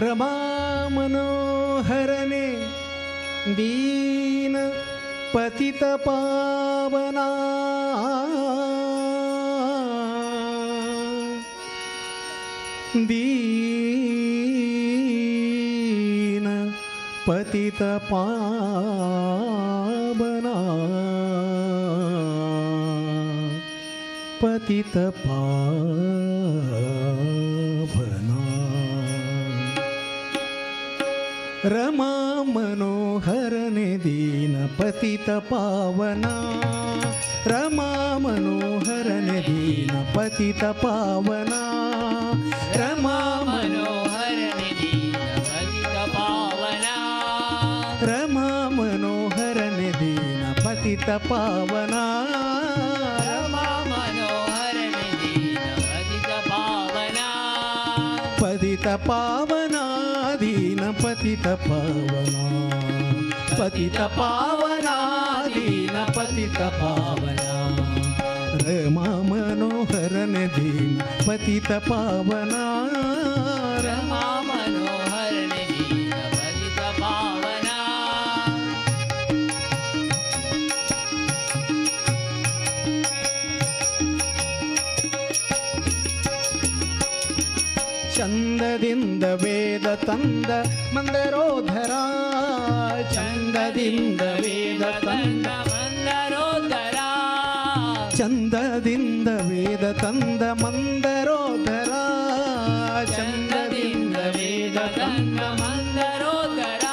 रमा मनोहरने दीन पतित पावना दीन पतित पावना पतित पावना रमा मनोहरने दीन पतित पावना रमा मनोहरने दीन पतित पावना रमा मनोहरने दीन पतित पावना रमा मनोहरने दीन पतित पावना रमा मनोहरने दीन पतित पावना पतित पावना दीन पतित पावना पतित पावना दीन पतित पावना रमा मनोहरने दीन पतित पावना रमा मनोहरने दीन पतित पावना ಚಂದದಿಂದ ವೇದ ತಂದ ಮಂದರೋಧರ ಚಂದದಿಂದ ವೇದ ತಂದ ಮಂದರೋದರ ಚಂದದಿಂದ ವೇದ ತಂದ ಮಂದರೋಧರ ಚಂದದಿಂದ ವೇದ ತಂದ ಮಂದರೋದರ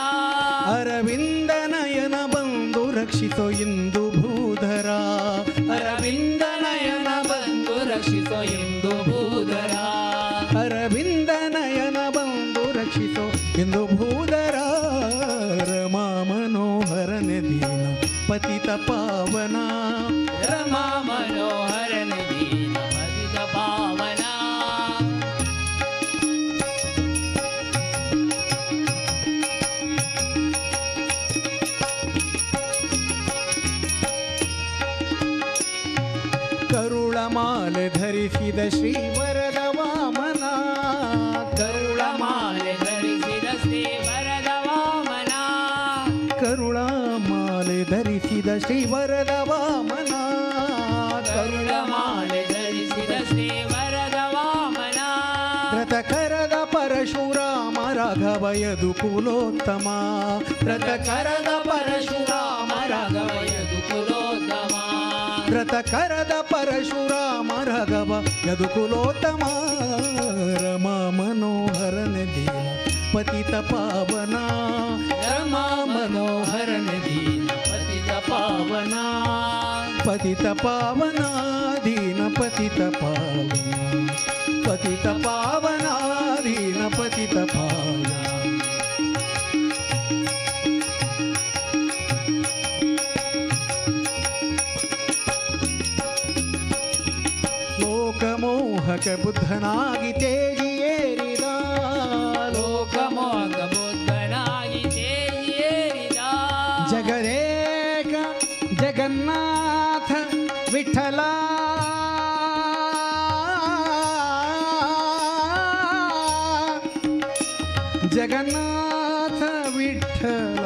ಅರವಿಂದ ನಯನ ಬಂದು ರಕ್ಷಿಸೋ ಇಂದು ಭೂಧರ ಅರವಿಂದ ನಯನ ಬಂದು ರಕ್ಷಿಸೋ ಎಂದು ಭೂಧರ ಅರವಿಂದ ನಯನ ಬಂದು ರಕ್ಷಿಸೋ ಇಂದು ಭೂಧರ ರಮಾ ಮನೋಹರನೆ ದೀನ ಪತಿತ ಪಾವನ रमा मनोहरने दीन पतित पावना ಕರುಳಮಾಲೆ ಧರಿಸಿದ ಶ್ರೀ ವರದ ವಾಮನ ಕರುಳಮಾಲೆ ಧರಿಸಿದ ಶ್ರೀ ವರದ ವಾಮನ ಕರುಳಮಾಲೆ ಧರಿಸಿದ ಶ್ರೀ ವರದ ವಾಮನ ಕರುಳಮಾಲೆ ಧರಿಸಿದ ಶ್ರೀ ವರದ ವಾಮನ ರಥಕರದ ಪರಶುರಾಮ ರಾಘವ ಯದು ಕುಲೋತ್ತಮ ರಥಕರದ ಪರಶುರಾಮ ರಾಘವ ಯದು ಕುಲೋತ್ತಮ ರಥಕರದ ಪರಶುರಾಮ ರಾಘವ ಯದು ಕುಲೋತ್ತಮ ರಮಾ ಮನೋಹರನೆ ದೀನ ಪತಿತ ಪಾವನ रमा मनोहरने दीन पतित पावना ಪತಿತ ಪಾವನ ದೀನ ಪತಿತ ಪಾವನ ಪತಿತ ಪಾವನ ದೀನ ಪತಿತ ಪಾವನ ಲೋಕಮೋಹಕ ಬುದ್ಧನಾಗಿ ತೇಜಿಯೇರಿದ ಲೋಕಮೋಹಕ ಬುದ್ಧನಾಗಿ ತೇಜಿಯೇರಿದ ಜಗದೇಕ ಜಗನ್ನಾಥ ವಿಠಲ ಜಗನ್ನಾಥ ವಿಠಲ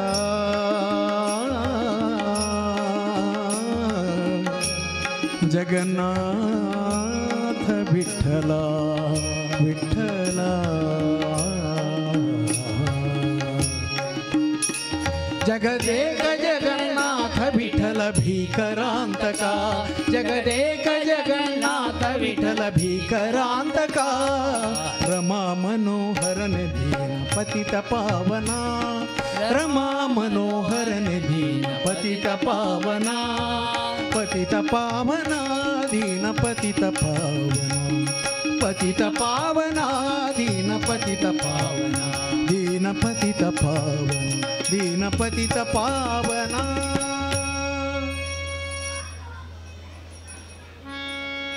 ಜಗನ್ನಾಥ ವಿಠಲ ವಿಠಲ ಜಗದೇಕ ಜಗನ್ನಾಥ ವಿಠಲ ಭೀಕರಾಂತಕ ಜಗದೇಕ ಜಗನ್ನಾಥ ವಿಠಲ ಭೀಕರಾಂತಕ ರಮಾ ಮನೋಹರನೆ ದೀನ ಪತಿತ ಪಾವನ ರಮಾ ಮನೋಹರನೆ ದೀನ ಪತಿತ ಪಾವನ ಪತಿತ ಪಾವನ ದೀನ ಪತಿತ ಪಾವನ ಪತಿತ ಪಾವನ ದೀನ ಪತಿತ ಪಾವನ ದೀನ ಪತಿತ ಪಾವನ ದೀನ ಪತಿತ ಪಾವನ